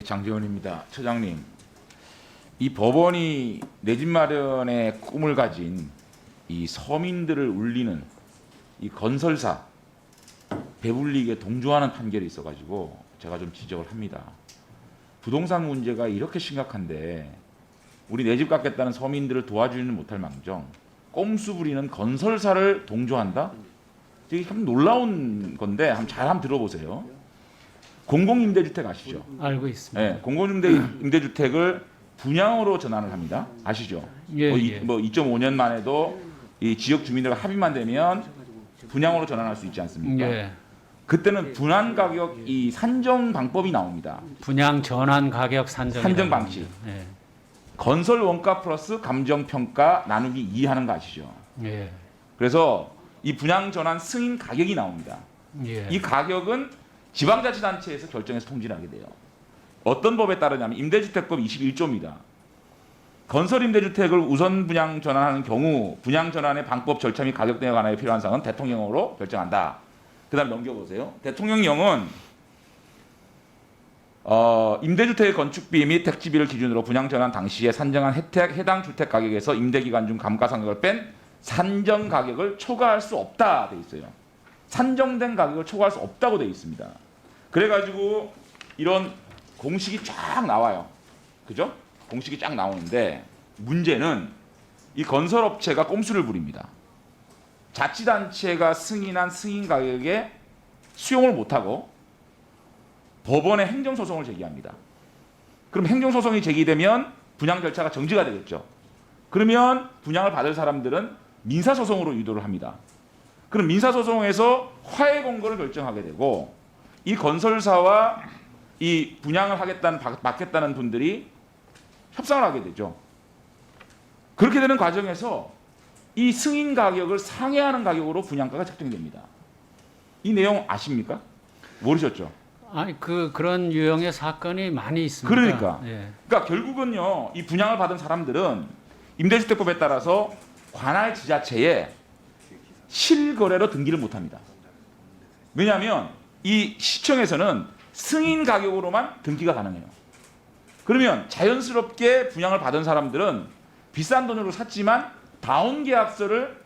장재원입니다. 처장님, 이 법원이 내 집 마련의 꿈을 가진 이 서민들을 울리는 이 건설사 배불리게 동조하는 판결이 있어가지고 제가 좀 지적을 합니다. 부동산 문제가 이렇게 심각한데 우리 내 집 갖겠다는 서민들을 도와주지는 못할 망정 꼼수 부리는 건설사를 동조한다? 이게 참 놀라운 건데 한번 들어보세요. 공공임대주택 아시죠? 알고 있습니다. 네, 공공임대주택을 분양으로 전환을 합니다. 아시죠? 예, 뭐, 예. 2.5년 만에도 이 지역 주민들과 합의만 되면 분양으로 전환할 수 있지 않습니까? 예. 그때는 분양 가격 이 산정 방법이 나옵니다. 분양 전환 가격 산정. 산정 방식. 예. 건설 원가 플러스 감정 평가 나누기 2 하는 거 아시죠? 예. 그래서 이 분양 전환 승인 가격이 나옵니다. 예. 이 가격은 지방자치단체에서 결정해서 통지를 하게 돼요. 어떤 법에 따르냐면 임대주택법 21조입니다. 건설임대주택을 우선 분양 전환하는 경우 분양 전환의 방법, 절차 및 가격 등에 관하여 필요한 사항은 대통령으로 결정한다. 그 다음에 넘겨보세요. 대통령령은 임대주택의 건축비 및 택지비를 기준으로 분양 전환 당시에 산정한 해당 주택 가격에서 임대기간 중 감가상각을 뺀 산정 가격을 초과할 수 없다 돼 있어요. 산정된 가격을 초과할 수 없다고 돼 있습니다. 그래가지고 이런 공식이 쫙 나와요. 그죠? 공식이 쫙 나오는데 문제는 이 건설업체가 꼼수를 부립니다. 자치단체가 승인한 승인 가격에 수용을 못하고 법원에 행정소송을 제기합니다. 그럼 행정소송이 제기되면 분양 절차가 정지가 되겠죠. 그러면 분양을 받을 사람들은 민사소송으로 유도를 합니다. 그럼 민사소송에서 화해 공고를 결정하게 되고 이 건설사와 이 분양을 받겠다는 분들이 협상을 하게 되죠. 그렇게 되는 과정에서 이 승인 가격을 상회하는 가격으로 분양가가 책정이 됩니다. 이 내용 아십니까? 모르셨죠? 아니 그런 유형의 사건이 많이 있습니다. 그러니까. 예. 그러니까 결국은요. 이 분양을 받은 사람들은 임대주택법에 따라서 관할 지자체에 실거래로 등기를 못합니다. 왜냐하면 이 시청에서는 승인 가격으로만 등기가 가능해요. 그러면 자연스럽게 분양을 받은 사람들은 비싼 돈으로 샀지만 다운계약서를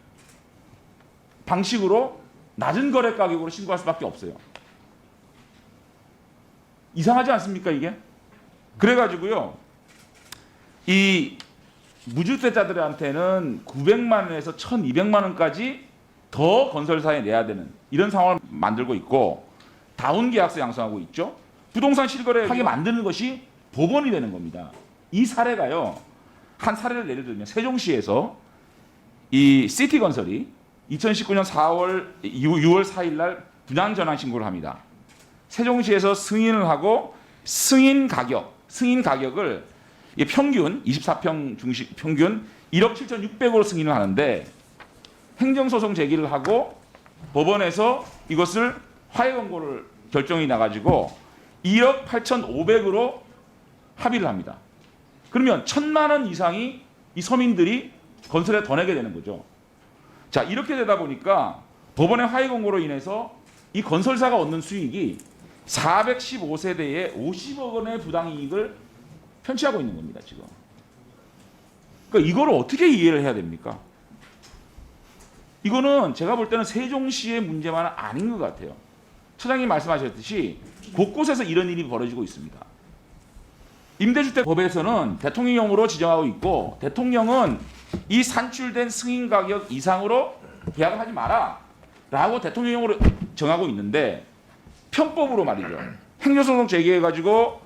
방식으로 낮은 거래 가격으로 신고할 수밖에 없어요. 이상하지 않습니까 이게? 그래가지고요. 이 무주택자들한테는 900만 원에서 1,200만 원까지 더 건설사에 내야 되는 이런 상황을 만들고 있고 다운계약서 양성하고 있죠. 부동산 실거래하게 만드는 것이 법원이 되는 겁니다. 이 사례가요. 한 사례를 예를 들면 세종시에서 이 시티건설이 2019년 6월 4일 날 분양 전환 신고를 합니다. 세종시에서 승인을 하고 승인 가격을 평균 24평 중식 평균 1억 7,600으로 승인을 하는데 행정소송 제기를 하고 법원에서 이것을 화해 권고를 결정이 나가지고 1억 8,500으로 합의를 합니다. 그러면 1,000만 원 이상이 이 서민들이 건설에 더 내게 되는 거죠. 자, 이렇게 되다 보니까 법원의 화해 권고로 인해서 이 건설사가 얻는 수익이 415세대에 50억 원의 부당이익을 편취하고 있는 겁니다, 지금. 그러니까 이거를 어떻게 이해를 해야 됩니까? 이거는 제가 볼 때는 세종시의 문제만은 아닌 것 같아요. 처장님 말씀하셨듯이 곳곳에서 이런 일이 벌어지고 있습니다. 임대주택법에서는 대통령령으로 지정하고 있고 대통령은 이 산출된 승인 가격 이상으로 계약을 하지 마라 라고 대통령령으로 정하고 있는데 편법으로 말이죠. 행정소송 제기해가지고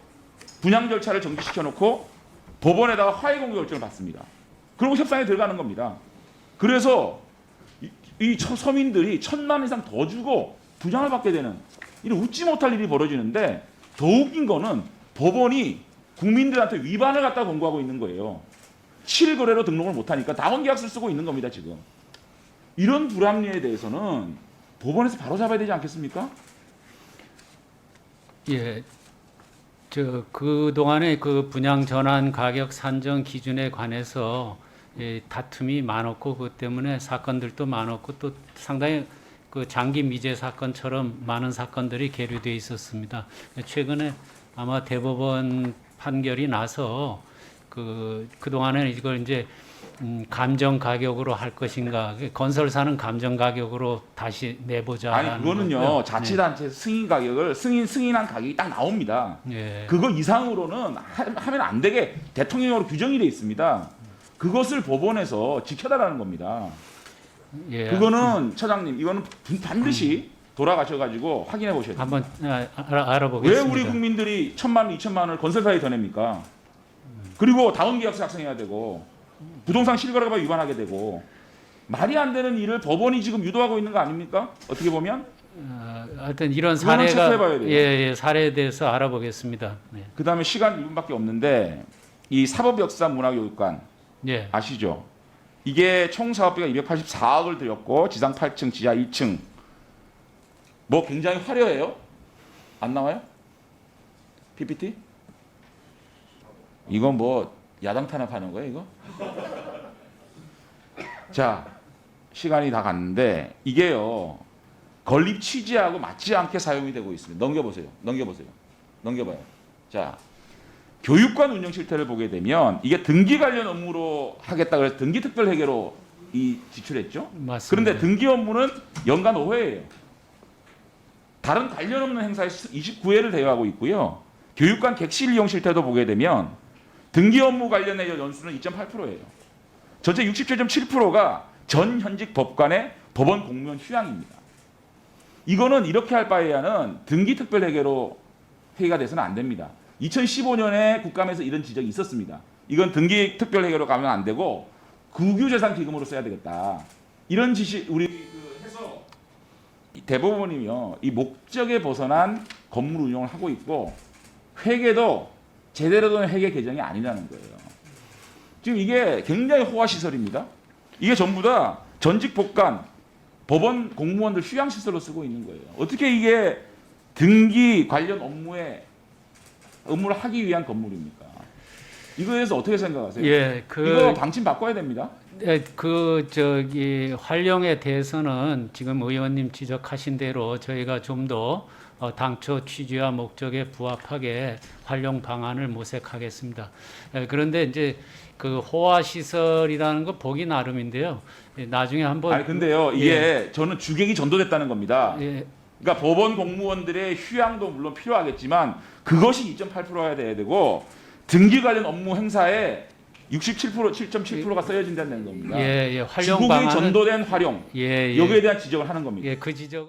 분양 절차를 정지시켜놓고 법원에다가 화해 공고 결정을 받습니다. 그리고 협상에 들어가는 겁니다. 그래서 이 서민들이 1,000만 원 이상 더 주고 분양을 받게 되는 이런 웃지 못할 일이 벌어지는데 더 웃긴 거는 법원이 국민들한테 위반을 갖다 권고하고 있는 거예요. 실거래로 등록을 못하니까 다운계약서를 쓰고 있는 겁니다. 지금. 이런 불합리에 대해서는 법원에서 바로 잡아야 되지 않겠습니까? 예. 그동안에 그 분양 전환 가격 산정 기준에 관해서 다툼이 많았고 그 때문에 사건들도 많았고 또 상당히 그 장기 미제 사건처럼 많은 사건들이 계류돼 있었습니다. 최근에 아마 대법원 판결이 나서 그동안은 이걸 이제 감정 가격으로 할 것인가, 건설사는 감정 가격으로 다시 내보자. 아니 그거는요 자치단체 승인 가격을 승인한 가격이 딱 나옵니다. 예. 그거 이상으로는 하면 안 되게 대통령으로 규정이 돼 있습니다. 그것을 법원에서 지켜달라는 겁니다. 예. 그거는 차장님 이거는 반드시 돌아가셔가지고 확인해 보셔야 돼요. 한번 왜 알아보겠습니다. 우리 국민들이 1,000만 원, 2,000만 원을 건설사에 더 냅니까? 그리고 다운계약서 작성해야 되고 부동산 실거래가 위반하게 되고 말이 안 되는 일을 법원이 지금 유도하고 있는 거 아닙니까? 어떻게 보면 하여튼 이런 그거는 사례가 체크해봐야 돼요. 예, 사례에 대해서 알아보겠습니다. 네. 그다음에 시간 2분밖에 없는데 이 사법역사문화교육관 예. 아시죠? 이게 총 사업비가 284억을 들였고 지상 8층, 지하 2층 뭐 굉장히 화려해요. 안 나와요? PPT? 이거 뭐 야당 탄압하는 거예요, 이거? 자, 시간이 다 갔는데 이게요. 건립 취지하고 맞지 않게 사용이 되고 있습니다. 넘겨보세요. 넘겨봐요. 자, 교육관 운영 실태를 보게 되면 이게 등기 관련 업무로 하겠다 그래서 등기 특별 회계로 지출했죠. 맞습니다. 그런데 등기 업무는 연간 5회예요. 다른 관련 없는 행사에 29회를 대여하고 있고요. 교육관 객실 이용 실태도 보게 되면 등기 업무 관련의 연수는 2.8%예요. 전체 67.7%가 전 현직 법관의 법원 공무원 휴양입니다. 이거는 이렇게 할 바에야는 등기 특별 회계로 회의가 돼서는 안 됩니다. 2015년에 국감에서 이런 지적이 있었습니다. 이건 등기 특별 회계로 가면 안 되고 국유재산 기금으로 써야 되겠다. 이런 지시 우리 해서 대법원이며 이 목적에 벗어난 건물 운영을 하고 있고 회계도 제대로 된 회계 개정이 아니라는 거예요. 지금 이게 굉장히 호화 시설입니다. 이게 전부 다 전직 법관, 법원 공무원들 휴양 시설로 쓰고 있는 거예요. 어떻게 이게 등기 관련 업무를 하기 위한 건물입니까? 이거에 대해서 어떻게 생각하세요? 예, 이거 방침 바꿔야 됩니다. 네, 활용에 대해서는 지금 의원님 지적하신 대로 저희가 좀 더 당초 취지와 목적에 부합하게 활용 방안을 모색하겠습니다. 그런데 이제 그 호화 시설이라는 거 보기 나름인데요. 나중에 한번 아니 근데요, 이게 저는 주객이 전도됐다는 겁니다. 예, 그러니까 법원 공무원들의 휴양도 물론 필요하겠지만 그것이 2.8%야 돼야 되고 등기 관련 업무 행사에 67%, 7.7%가 써야진다는 겁니다. 활용 주국이 방안은 전도된 활용 예, 여기에 대한 지적을 하는 겁니다. 예, 그 지적